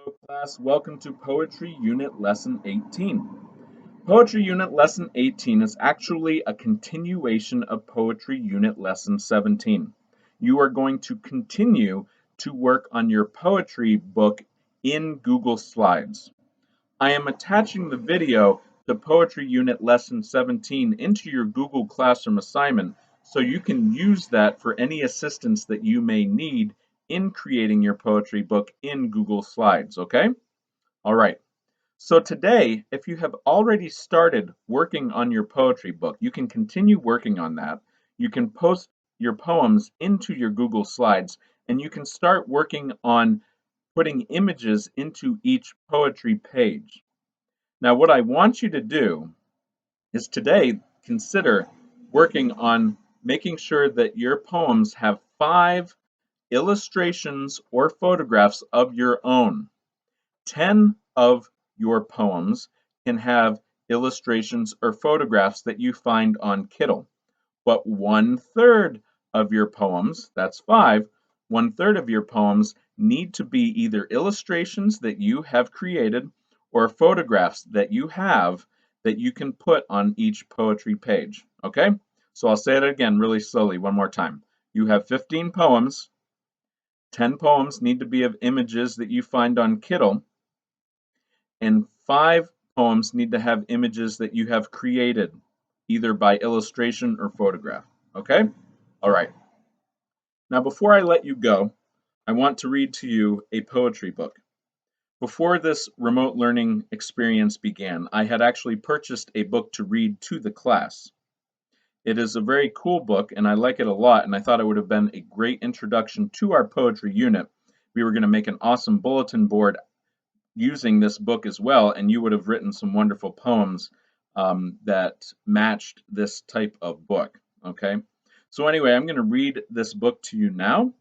Hello class, welcome to Poetry Unit Lesson 18. Poetry Unit Lesson 18 is actually a continuation of Poetry Unit Lesson 17. You are going to continue to work on your poetry book in Google Slides. I am attaching the video to Poetry Unit Lesson 17 into your Google Classroom assignment so you can use that for any assistance that you may need in creating your poetry book in Google Slides, okay? All right. So today, if you have already started working on your poetry book, you can continue working on that. You can post your poems into your Google Slides, and you can start working on putting images into each poetry page. Now, what I want you to do is today consider working on making sure that your poems have 5 illustrations or photographs of your own. 10 of your poems can have illustrations or photographs that you find on Kittl, but 1/3 of your poems, that's 5, 1/3 of your poems need to be either illustrations that you have created or photographs that you have that you can put on each poetry page, okay? So I'll say it again really slowly one more time. You have 15 poems, 10 poems need to be of images that you find on Kittl, and 5 poems need to have images that you have created, either by illustration or photograph. Okay? All right. Now, before I let you go, I want to read to you a poetry book. Before this remote learning experience began, I had actually purchased a book to read to the class. It is a very cool book, and I like it a lot, and I thought it would have been a great introduction to our poetry unit. We were going to make an awesome bulletin board using this book as well, and you would have written some wonderful poems that matched this type of book. Okay, so anyway, I'm going to read this book to you now.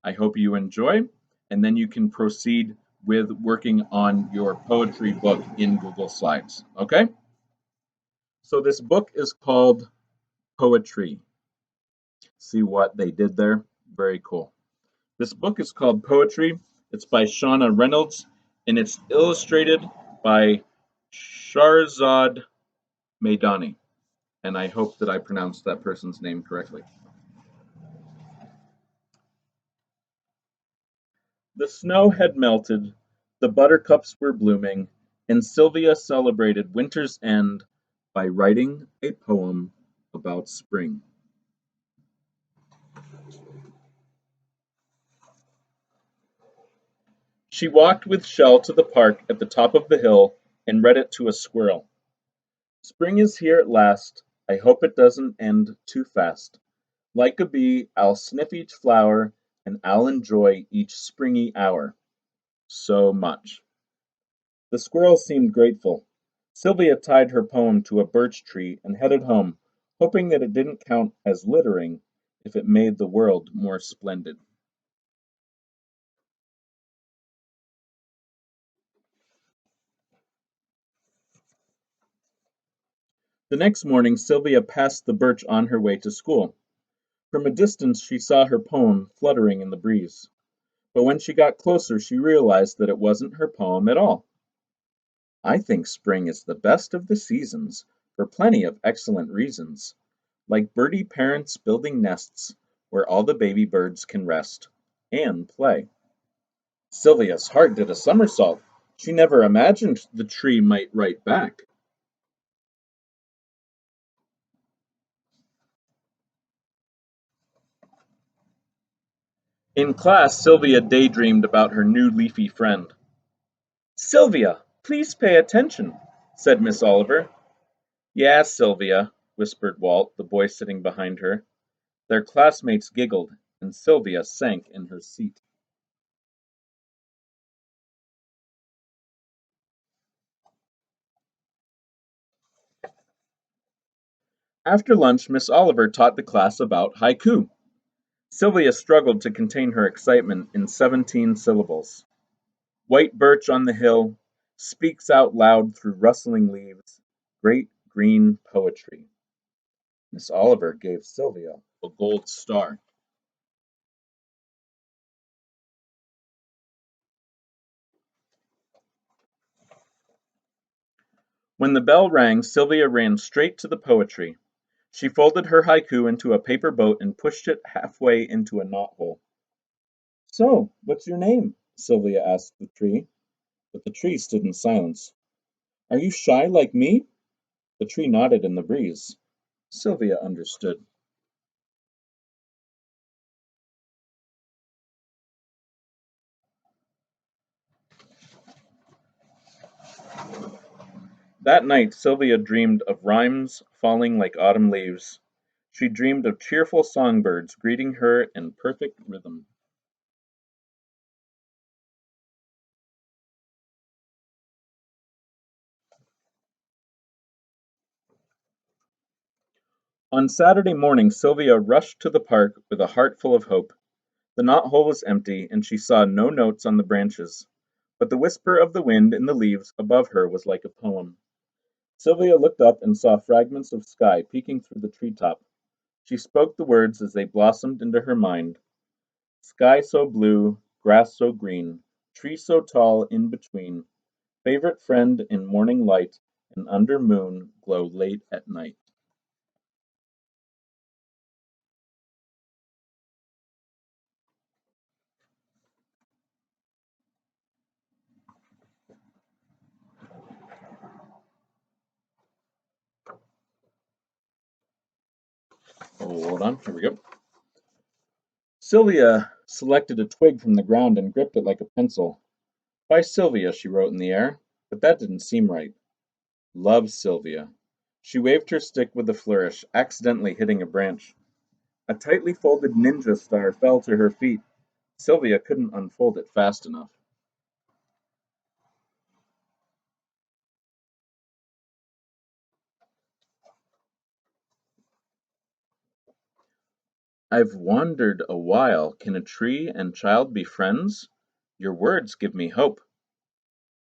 I hope you enjoy, and then you can proceed with working on your poetry book in Google Slides. Okay, so this book is called Poetree. See what they did there? Very cool. This book is called Poetree. It's by Shauna Reynolds, and it's illustrated by Sharzad Maidani. And I hope that I pronounced that person's name correctly. The snow had melted, the buttercups were blooming, and Sylvia celebrated winter's end by writing a poem about spring. She walked with Shell to the park at the top of the hill and read it to a squirrel. Spring is here at last. I hope it doesn't end too fast. Like a bee, I'll sniff each flower, and I'll enjoy each springy hour so much. The squirrel seemed grateful. Sylvia tied her poem to a birch tree and headed home, hoping that it didn't count as littering if it made the world more splendid. The next morning Sylvia passed the birch on her way to school. From a distance she saw her poem fluttering in the breeze. But when she got closer she realized that it wasn't her poem at all. I think spring is the best of the seasons, for plenty of excellent reasons. Like birdie parents building nests where all the baby birds can rest and play. Sylvia's heart did a somersault. She never imagined the tree might write back. In class, Sylvia daydreamed about her new leafy friend. Sylvia, please pay attention, said Miss Oliver. Yes, Sylvia, whispered Walt, the boy sitting behind her. Their classmates giggled, and Sylvia sank in her seat. After lunch, Miss Oliver taught the class about haiku. Sylvia struggled to contain her excitement in 17 syllables. White birch on the hill speaks out loud through rustling leaves, great green poetry. Miss Oliver gave Sylvia a gold star. When the bell rang, Sylvia ran straight to the poetry. She folded her haiku into a paper boat and pushed it halfway into a knothole. So, what's your name? Sylvia asked the tree, but the tree stood in silence. Are you shy like me? The tree nodded in the breeze. Sylvia understood. That night Sylvia dreamed of rhymes falling like autumn leaves. She dreamed of cheerful songbirds greeting her in perfect rhythm. On Saturday morning Sylvia rushed to the park with a heart full of hope. The knothole was empty, and she saw no notes on the branches, but the whisper of the wind in the leaves above her was like a poem. Sylvia looked up and saw fragments of sky peeking through the treetop. She spoke the words as they blossomed into her mind. Sky so blue, grass so green, tree so tall in between, favorite friend in morning light, and under moon glow late at night. Hold on, here we go. Sylvia selected a twig from the ground and gripped it like a pencil. By Sylvia, she wrote in the air, but that didn't seem right. Love Sylvia. She waved her stick with a flourish, accidentally hitting a branch. A tightly folded ninja star fell to her feet. Sylvia couldn't unfold it fast enough. I've wandered a while. Can a tree and child be friends? Your words give me hope.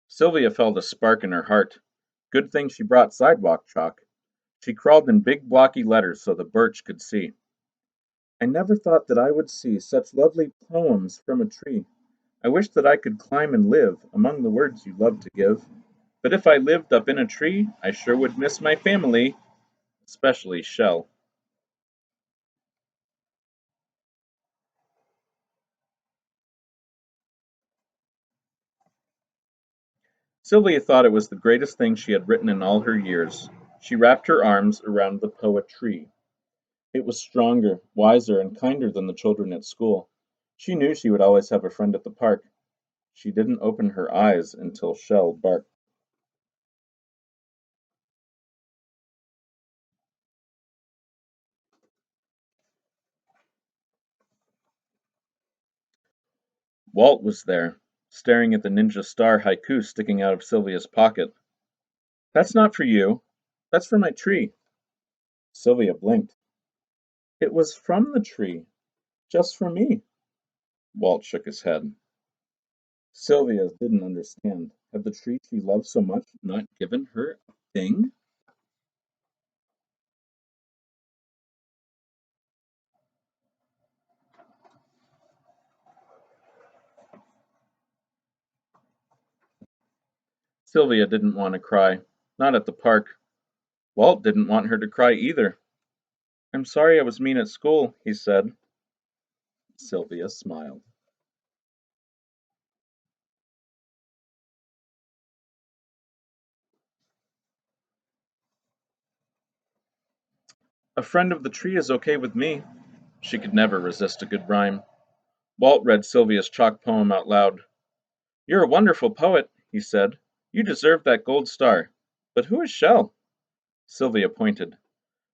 Sylvia felt a spark in her heart. Good thing she brought sidewalk chalk. She crawled in big blocky letters so the birch could see. I never thought that I would see such lovely poems from a tree. I wish that I could climb and live among the words you love to give. But if I lived up in a tree, I sure would miss my family, especially Shell. Sylvia thought it was the greatest thing she had written in all her years. She wrapped her arms around the poetry. It was stronger, wiser, and kinder than the children at school. She knew she would always have a friend at the park. She didn't open her eyes until Shell barked. Walt was there, staring at the ninja star haiku sticking out of Sylvia's pocket. That's not for you. That's for my tree. Sylvia blinked. It was from the tree, just for me. Walt shook his head. Sylvia didn't understand. Had the tree she loved so much not given her a thing? Sylvia didn't want to cry. Not at the park. Walt didn't want her to cry either. I'm sorry I was mean at school, he said. Sylvia smiled. A friend of the tree is okay with me. She could never resist a good rhyme. Walt read Sylvia's chalk poem out loud. You're a wonderful poet, he said. You deserve that gold star. But who is Shell? Sylvia pointed.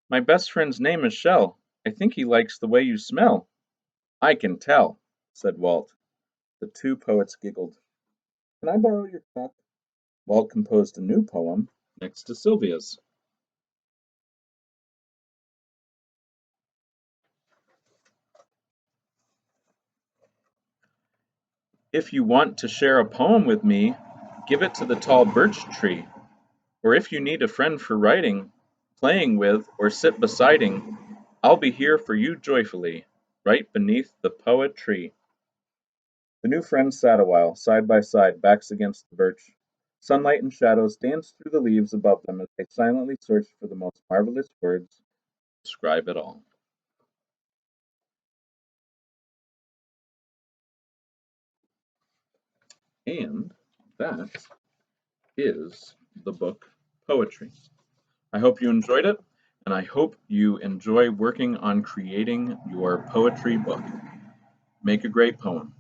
My best friend's name is Shell. I think he likes the way you smell. I can tell, said Walt. The two poets giggled. Can I borrow your chalk? Walt composed a new poem next to Sylvia's. If you want to share a poem with me, give it to the tall birch tree. Or if you need a friend for writing, playing with, or sit besiding, I'll be here for you joyfully, right beneath the poetry. The new friends sat a while, side by side, backs against the birch. Sunlight and shadows dance through the leaves above them as they silently search for the most marvelous words to describe it all. And that is the book Poetry. I hope you enjoyed it, and I hope you enjoy working on creating your poetry book. Make a great poem.